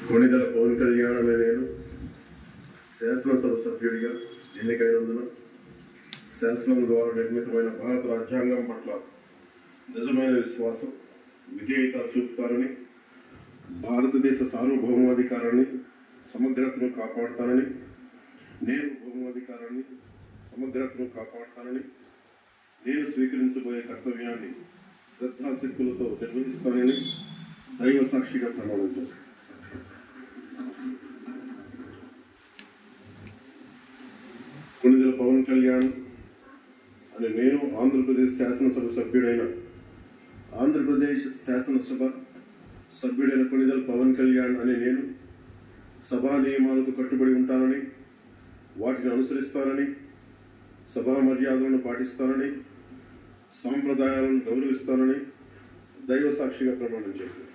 కొణిదెల పవన్ కళ్యాణ్ అనే నేను శాసనసభ సభ్యుడిగా ఎన్నికైనందున శాసనం ద్వారా నిర్మితమైన భారత రాజ్యాంగం పట్ల నిజమైన విశ్వాసం విధేయత చూపుతారని, భారతదేశ సార్వభౌమాధికారాన్ని సమగ్రతను కాపాడుతానని, నేను భౌమాధికారాన్ని సమగ్రతను కాపాడుతానని, నేను స్వీకరించబోయే కర్తవ్యాన్ని శ్రద్ధాశక్తులతో నిర్వహిస్తానని దైవ సాక్షిగా ప్రమాణం చేస్తాను. కొణిదెల పవన్ కళ్యాణ్ అనే నేను ఆంధ్రప్రదేశ్ శాసనసభ సభ్యుడైన కొణిదెల పవన్ కళ్యాణ్ అనే నేను సభా నియమాలకు కట్టుబడి ఉంటానని, వాటిని అనుసరిస్తానని, సభా మర్యాదలను పాటిస్తానని, సాంప్రదాయాలను గౌరవిస్తానని దైవ సాక్షిగా ప్రమాణం చేస్తాను.